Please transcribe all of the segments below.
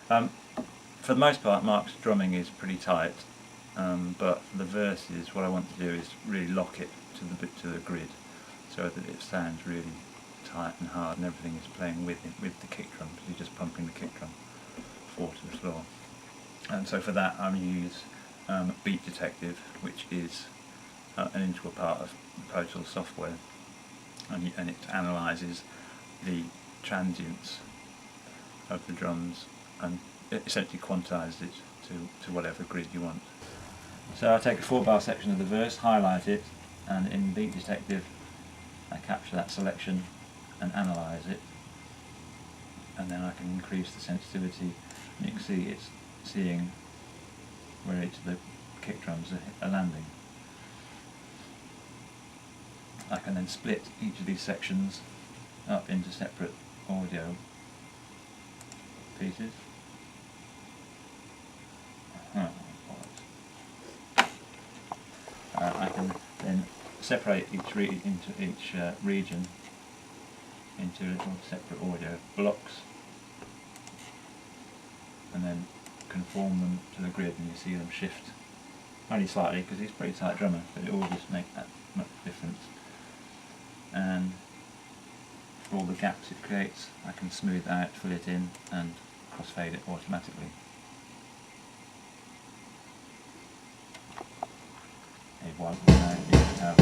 For the most part, Mark's drumming is pretty tight, but for the verses, what I want to do is really lock it to the grid, so that it sounds really tight and hard, and everything is playing with the kick drum, because you're just pumping the kick drum forward to the floor. And so for that, I use Beat Detective, which is an integral part of the Pro Tools software, and it analyses the transients of the drums and it essentially quantises it to whatever grid you want. So I take a 4-bar section of the verse, highlight it, and in Beat Detective I capture that selection and analyse it, and then I can increase the sensitivity, and you can see it's seeing where each of the kick drums are landing. I can then split each of these sections up into separate audio pieces. I can then separate each region into little separate audio blocks, and then conform them to the grid, and you see them shift only slightly because he's a pretty tight drummer, but it will just make that much difference. And for all the gaps it creates, I can smooth out, fill it in, and crossfade it automatically. Et voilà, now you have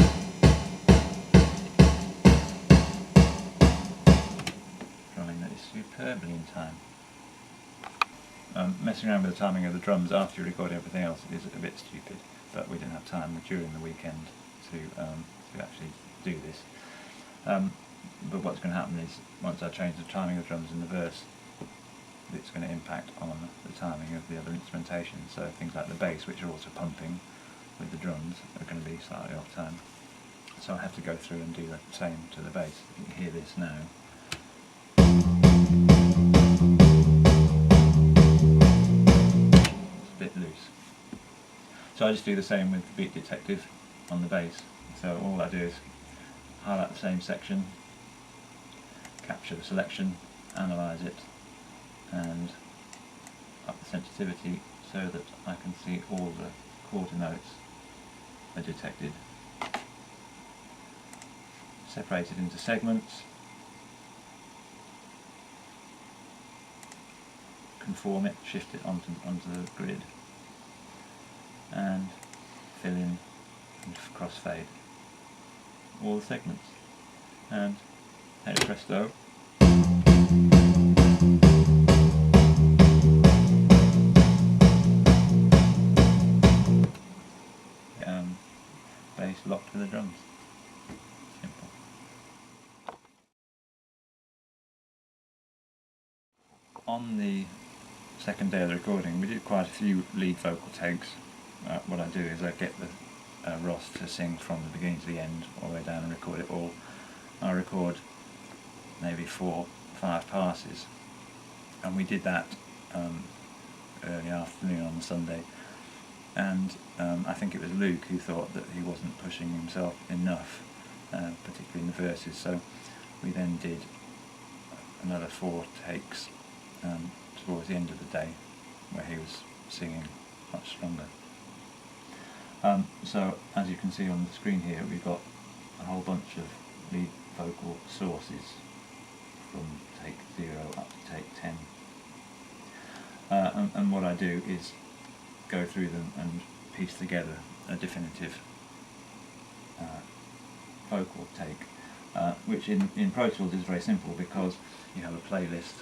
drumming that is superbly in time. Messing around with the timing of the drums after you record everything else is a bit stupid, but we didn't have time during the weekend to actually do this. But what's going to happen is, once I change the timing of the drums in the verse, it's going to impact on the timing of the other instrumentation. So things like the bass, which are also pumping with the drums, are going to be slightly off time. So I have to go through and do the same to the bass. You can hear this now. It's a bit loose. So I just do the same with Beat Detective on the bass. So all I do is highlight the same section, capture the selection, analyse it, and up the sensitivity so that I can see all the quarter notes are detected. Separate it into segments, conform it, shift it onto the grid, and fill in and crossfade all the segments. And hey presto, bass locked with the drums. Simple. On the second day of the recording, we did quite a few lead vocal takes. What I do is I get the Ross to sing from the beginning to the end, all the way down, and record it all. I record maybe 4 or 5 passes, and we did that early afternoon on the Sunday, and I think it was Luke who thought that he wasn't pushing himself enough, particularly in the verses, so we then did another 4 takes towards the end of the day, where he was singing much stronger. So as you can see on the screen here, we've got a whole bunch of lead vocal sources from take 0 up to take 10. And what I do is go through them and piece together a definitive vocal take, which in Pro Tools is very simple, because you have a playlist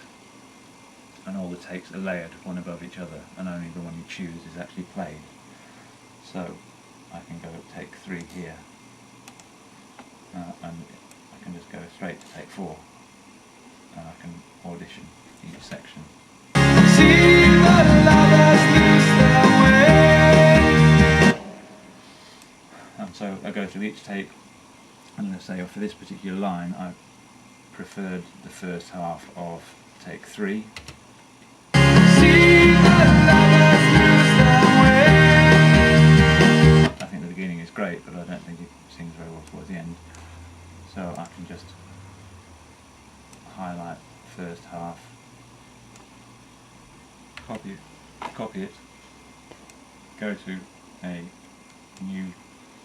and all the takes are layered one above each other, and only the one you choose is actually played. So I can go take 3 here, and I can just go straight to take 4, and I can audition each section. And so I go through each take, and let's say for this particular line I preferred the first half of take 3. I think the beginning is great, but I don't think it sings very well towards the end. So I can just highlight the first half copy it, go to a new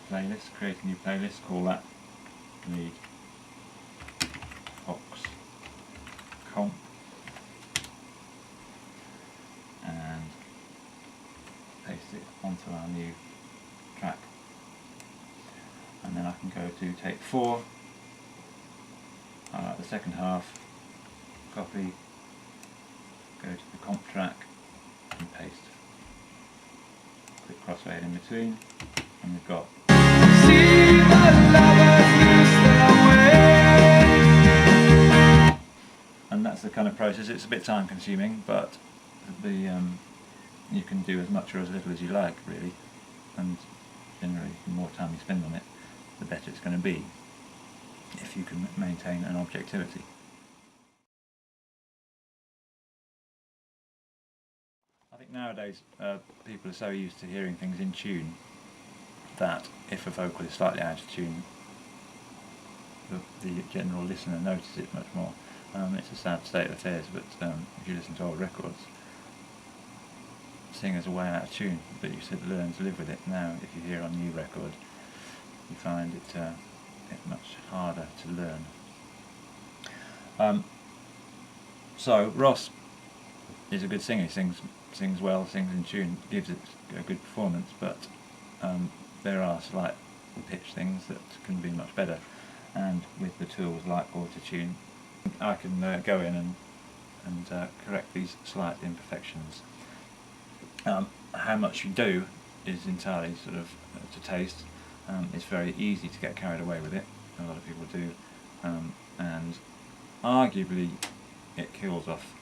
playlist, create a new playlist, call that lead box comp, and paste it onto our new track. And then I can go to take 4, the second half, copy, go to the comp track and paste. Quick crossfade in between, and we've got and that's the kind of process. It's a bit time consuming, but you can do as much or as little as you like, really, and generally the more time you spend on it, the better it's going to be, if you can maintain an objectivity. I think nowadays people are so used to hearing things in tune that if a vocal is slightly out of tune, the general listener notices it much more. It's a sad state of affairs, but if you listen to old records, singers are way out of tune, but you should learn to live with it. Now, if you hear on a new record, you find it much harder to learn. So Ross is a good singer. He sings well, sings in tune, gives it a good performance, but there are slight pitch things that can be much better, and with the tools like auto-tune, I can go in and correct these slight imperfections. How much you do is entirely sort of to taste. It's very easy to get carried away with it, a lot of people do, and arguably it kills off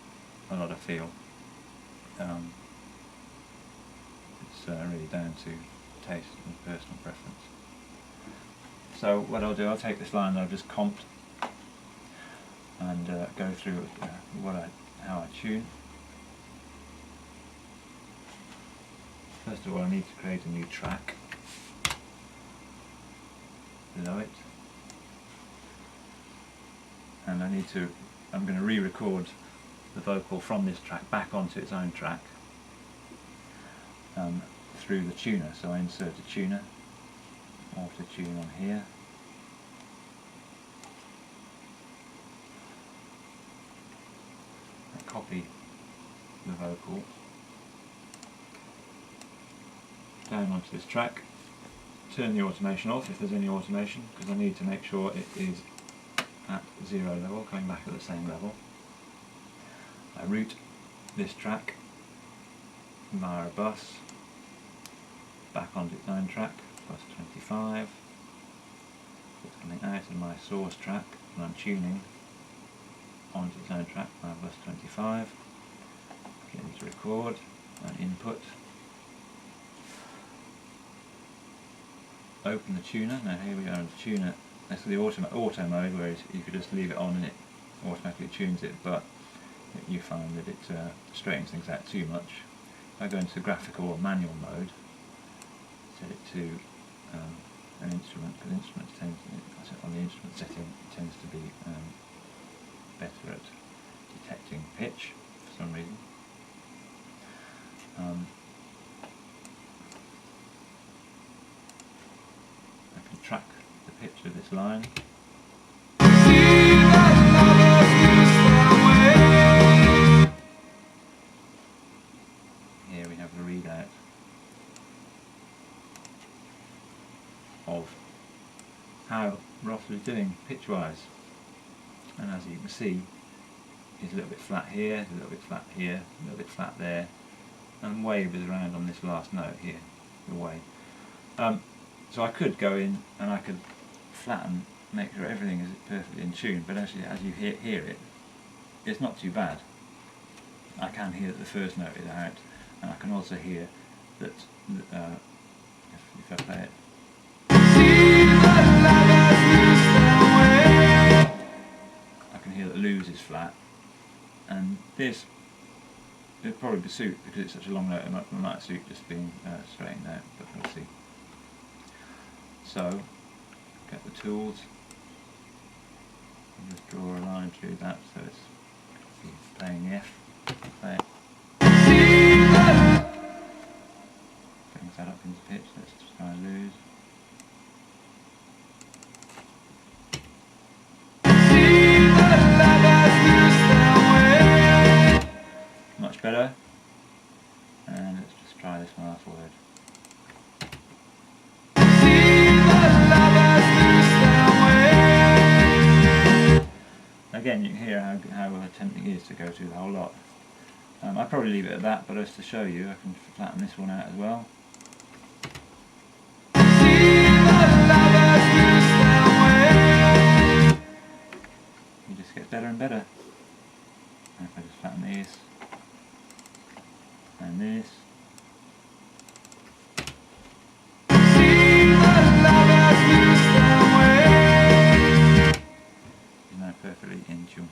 a lot of feel. It's really down to taste and personal preference. So what I'll do, I'll take this line that I've just comped and go through how I tune. First of all, I need to create a new track below it, and I'm going to re-record the vocal from this track back onto its own track through the tuner. So I insert a tuner, auto-tune on here, I copy the vocal down onto this track, turn the automation off if there's any automation, because I need to make sure it is at 0 level, coming back at the same level. I route this track via a bus back onto its own track, bus 25. It's coming out of my source track and I'm tuning onto its own track via bus 25. Begin to record and input. Open the tuner. Now here we are in the tuner. That's the auto mode, where you could just leave it on and it automatically tunes it, but you find that it straightens things out too much. If I go into graphical or manual mode, set it to an instrument, because instruments on the instrument setting tends to be better at detecting pitch for some reason. I can track the pitch of this line. Here we have the readout of how Ross is doing pitch-wise, and as you can see, he's a little bit flat here, a little bit flat here, a little bit flat there, and wavers around on this last note here, the way. So I could go in and I could flatten, make sure everything is perfectly in tune, but actually as you hear it, it's not too bad. I can hear that the first note is out, and I can also hear that, if I play it, I can hear that lose is flat, and this would probably suit, because it's such a long note, it might suit just being straightened out, but we'll see. So, get the tools, and just draw a line through that so it's playing the F, play it. almost my last word. Again, you can hear how tempting it is to go through the whole lot. I'd probably leave it at that, but just to show you, I can flatten this one out as well. It just gets better and better. And if I just flatten this, and this. It's now perfectly in tune.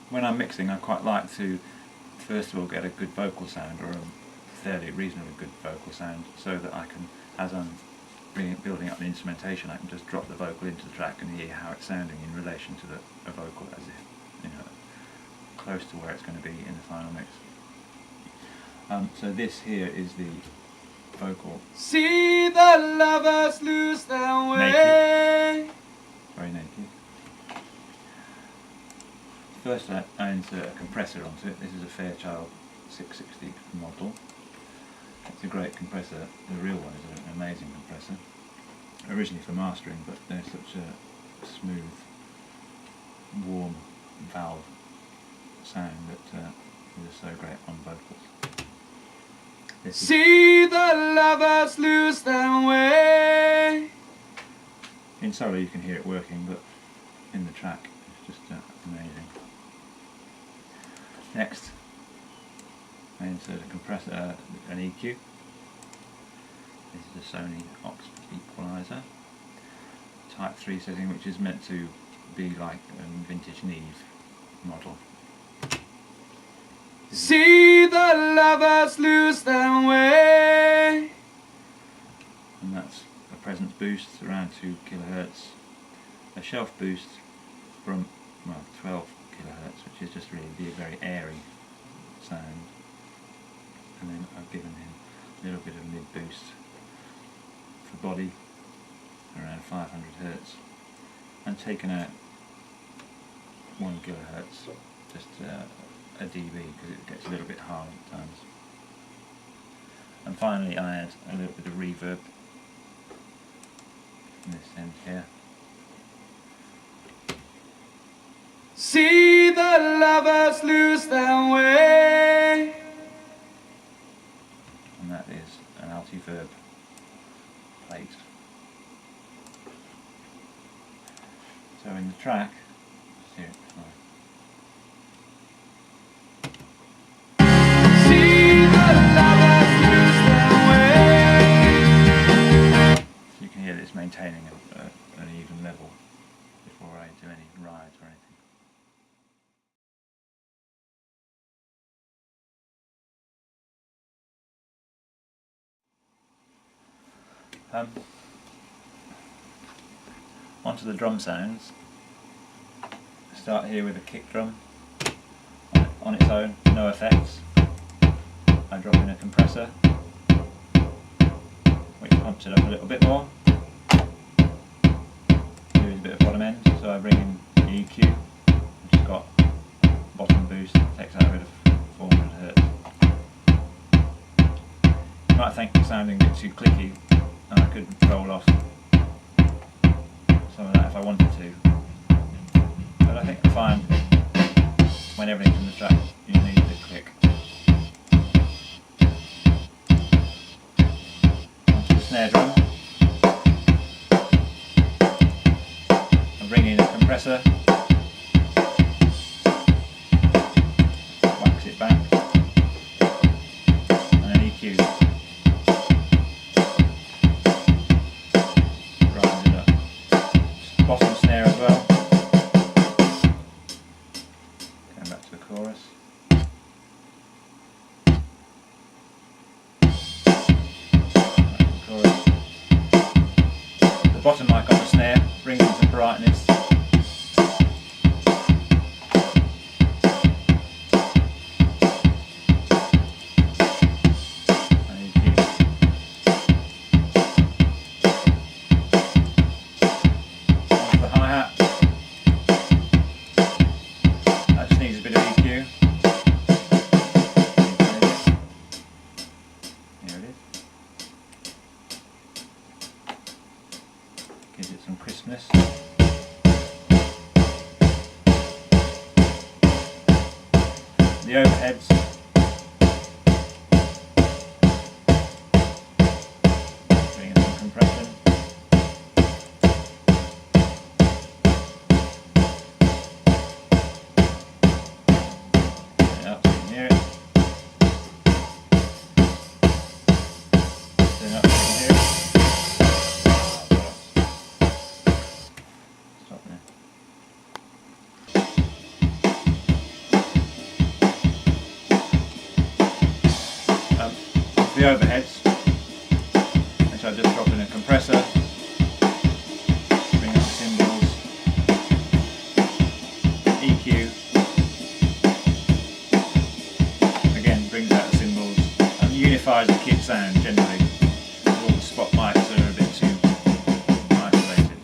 When I'm mixing, I quite like to first of all get a good vocal sound, or a fairly reasonably good vocal sound, so that I can, as I'm building up the instrumentation, I can just drop the vocal into the track and hear how it's sounding in relation to a vocal, as if, you know, close to where it's going to be in the final mix. So this here is the vocal. See the lovers lose their way. Naked. Very naked. First I insert a compressor onto it. This is a Fairchild 660 model. It's a great compressor. The real one is an amazing compressor. Originally for mastering, but they're such a smooth, warm valve sound that is so great on vocals. See the lovers lose their way. In solo you can hear it working, but in the track it's just amazing. Next, I insert a compressor, an EQ. This is a Sony Oxford equalizer, Type 3 setting, which is meant to be like a vintage Neve model. See the lovers lose their way. And that's a presence boost around 2 kHz, a shelf boost from 12 kHz, which is just really a very airy sound. And then I've given him a little bit of mid boost for body around 500 Hz, and taken out 1 kHz, just a dB, because it gets a little bit hard at times. And finally I add a little bit of reverb in this end here. See the lovers lose their way. And that is an alti-verb plate. So in the track, let's hear it. See the lovers lose their way. So you can hear that it's maintaining an even level before I do any rides or anything. Onto the drum sounds. Start here with a kick drum on its own, no effects. I drop in a compressor, which pumps it up a little bit more. There is a bit of bottom end, so I bring in the EQ, which has got bottom boost, takes out a bit of 400 Hz. You might think it's sounding a bit too clicky, and I could roll off some of that if I wanted to, but I think I find when everything's in the track you need the click. Onto the snare drum, I bring in a compressor, wax it back, and an EQ. Bottom snare as well. Going back to the chorus. Back to the chorus. The bottom mic on the snare brings in some brightness. The hi-hat. gives it some crispness. The overheads, bring in some compression. Bring it up so you can hear it. Bring it up so you can hear it. Stop there. The overheads, which I just drop in a compressor, bring up the cymbals, EQ, again brings out the cymbals, and unifies the kit sound generally. All the spot mics are a bit too isolated.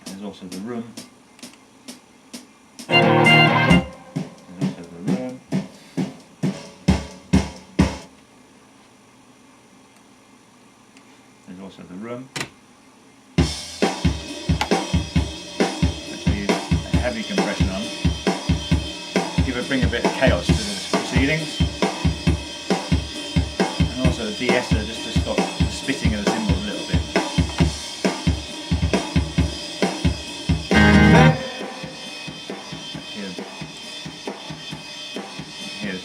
There's also the room. There's also the room, which I use a heavy compression on. Bring a bit of chaos to the proceedings. And also the de-esser just to stop the spitting of the cymbals a little bit. Here's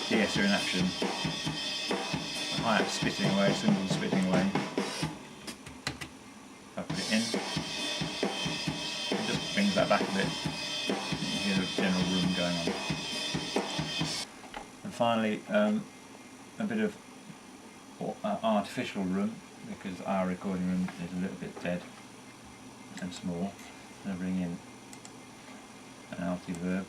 de-esser in action. The hi-hat spitting away, cymbals spitting away. If I put it in, it just brings that back a bit. You can hear the general room going on. And finally, a bit of artificial room, because our recording room is a little bit dead and small. So I bring in an alti verb.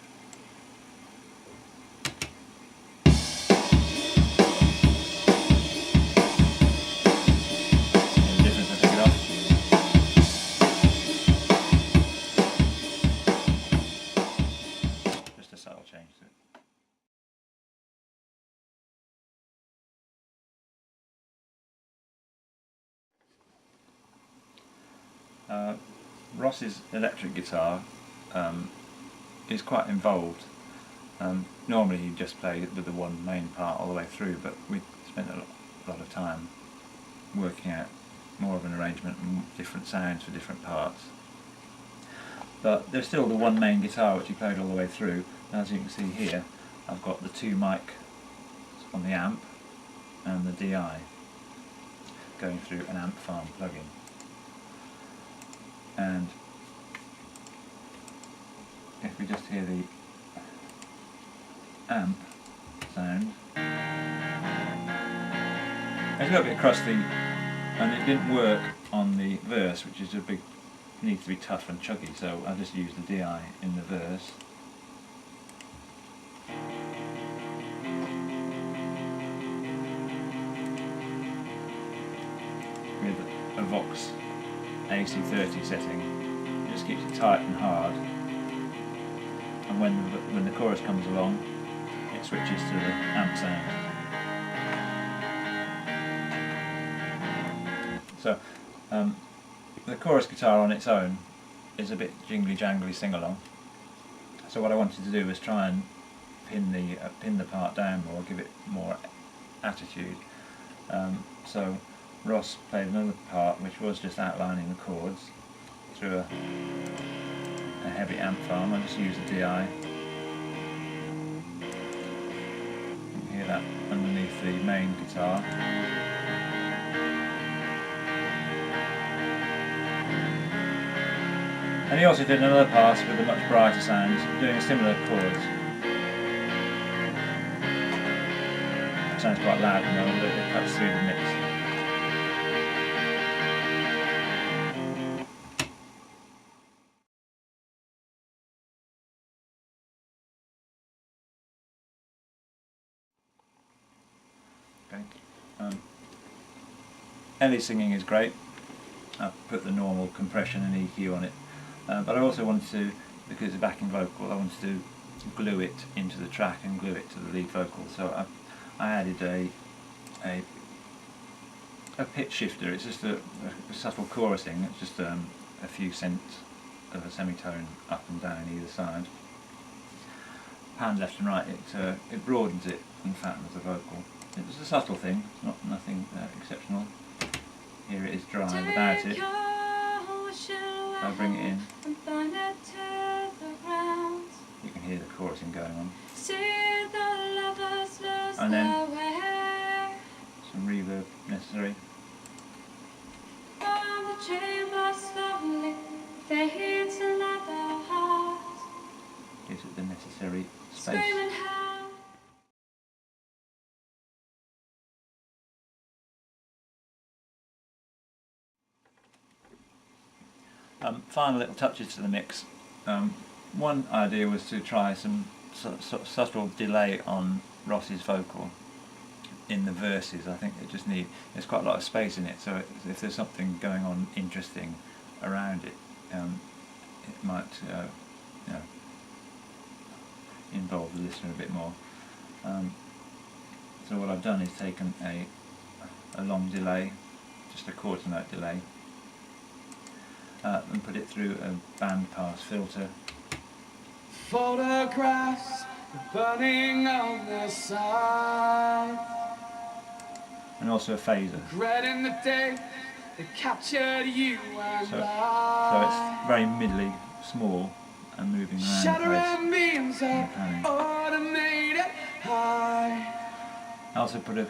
Ross's electric guitar is quite involved. Normally he'd just play with the one main part all the way through, but we spent a lot of time working out more of an arrangement and different sounds for different parts. But there's still the one main guitar which he played all the way through. And as you can see here, I've got the two mics on the amp and the DI going through an amp farm plugin. And if we just hear the amp sound, it's a little bit crusty, and it didn't work on the verse, which is needs to be tough and chuggy, so I just used the DI in the verse. With a Vox AC30 setting, it just keeps it tight and hard, and when the chorus comes along, it switches to the amp sound. So the chorus guitar on its own is a bit jingly jangly sing along. So what I wanted to do was try and pin the part down more, give it more attitude. So Ross played another part which was just outlining the chords through a heavy amp farm. I just used the DI. You can hear that underneath the main guitar. And he also did another pass with a much brighter sound, doing similar chords. It sounds quite loud at the moment, but it cuts through the mix. Okay. Ellie's singing is great. I've put the normal compression and EQ on it, but I also wanted to, because it's a backing vocal, I wanted to glue it into the track and glue it to the lead vocal. So I added a a pitch shifter. It's just a subtle chorusing. It's just a few cents of a semitone up and down either side. Pan left and right. It broadens it and fattens the vocal. It's a subtle thing. It's not nothing exceptional. Here it is dry without it. I bring it in. You can hear the chorusing going on. And then some reverb necessary. Gives it the necessary space. Final little touches to the mix. One idea was to try some sort of subtle delay on Ross's vocal in the verses. I think there's quite a lot of space in it, so if there's something going on interesting around it, it might involve the listener a bit more. So what I've done is taken a long delay, just a quarter note delay, and put it through a bandpass filter. Photographs burning on the side, And also a phaser. regretting the day that captured you and So I. it's very middly, small, and moving around the Shattering place. beams of automated high, I also put a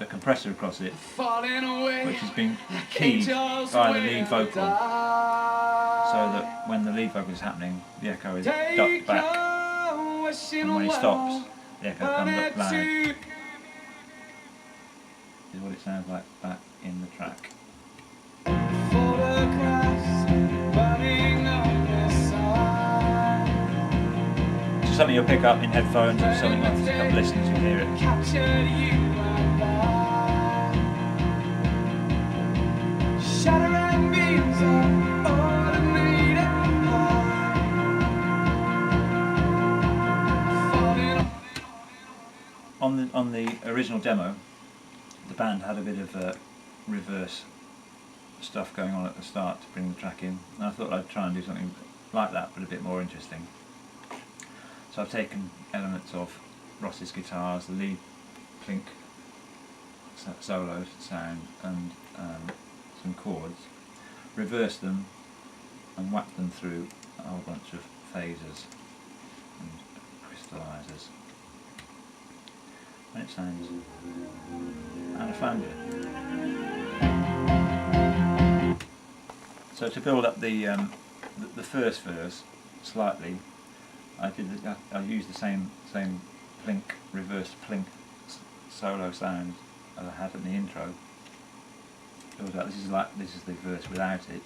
compressor across it, falling away which has been like keyed angels by the will lead vocal, so die. that when the lead vocal is happening, the echo is Take ducked back, your wishing and when he well stops, the echo on comes it up loud. too. This is what it sounds like back in the track. Photographs burning on the side, So something you'll pick up in headphones, or something after a couple of listens you'll hear it. captured you and I. Shattering beams of automated high, falling On the original demo, the band had a bit of reverse stuff going on at the start to bring the track in, and I thought I'd try and do something like that but a bit more interesting. So I've taken elements of Ross's guitars, the lead plink solo sound, and some chords, reversed them and whacked them through a whole bunch of phasers and crystallizers, and it sounds out of flanger. So to build up the first verse slightly, I used the same plink, reversed plink solo sound as I had in the intro. Build up. This is the verse without it.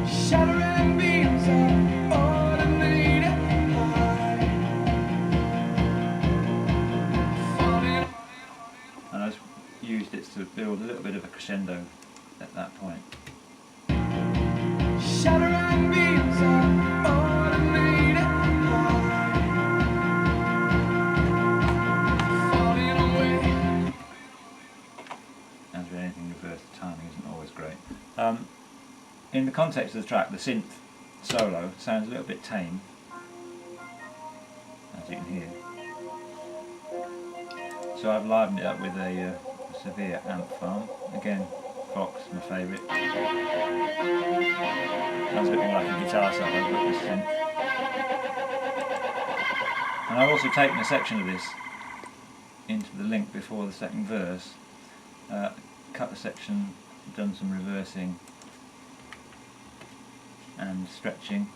shattering beams of automated high, falling. And I just used it to build a little bit of a crescendo at that point. Shattering beams of automated high, falling away. As with anything reversed, the timing isn't always great. In the context of the track, the synth solo sounds a little bit tame, as you can hear. So I've livened it up with a severe amp farm. Again, Fox, my favourite. Sounds a bit more like a guitar solo, but with synth. And I've also taken a section of this into the link before the second verse, cut the section, done some reversing and stretching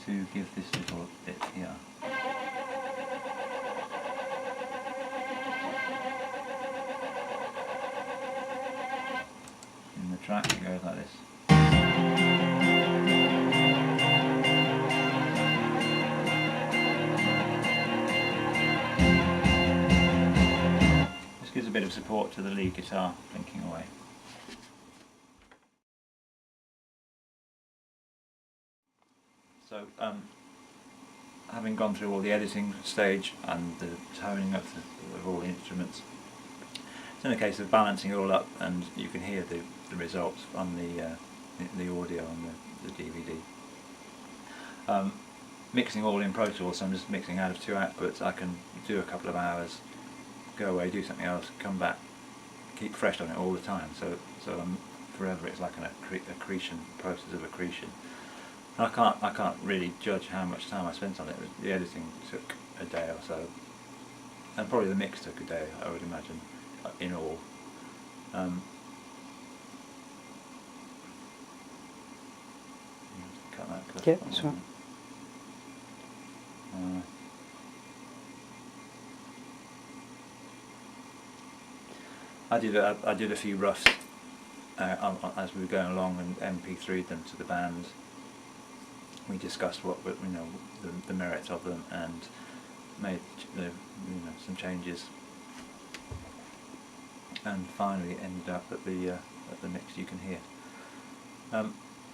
to give this little bit here. In the track it goes like this. This gives a bit of support to the lead guitar plinking away. So, having gone through all the editing stage and the toning of all the instruments, it's in a case of balancing it all up, and you can hear the results on the audio on the DVD. Mixing all in Pro Tools, so I'm just mixing out of 2 outputs. I can do a couple of hours, go away, do something else, come back, keep fresh on it all the time. So forever, it's like an accretion process of accretion. I can't really judge how much time I spent on it. The editing took a day or so, and probably the mix took a day, I would imagine, in all. Cut that clip. Yeah, that's right. I did a few roughs as we were going along, and MP3'd them to the band. We discussed the merits of them, and made some changes, and finally ended up at the mix you can hear.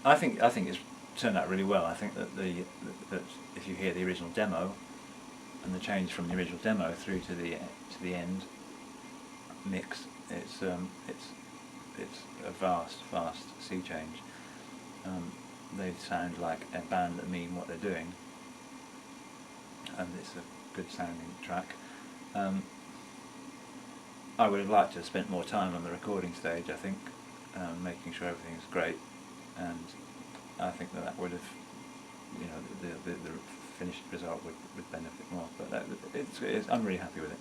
I think it's turned out really well. I think that that if you hear the original demo and the change from the original demo through to the end mix, it's a vast sea change. They sound like a band that mean what they're doing, and it's a good sounding track. I would have liked to have spent more time on the recording stage, I think, making sure everything's great, and I think that would have, the finished result would benefit more. But I'm really happy with it.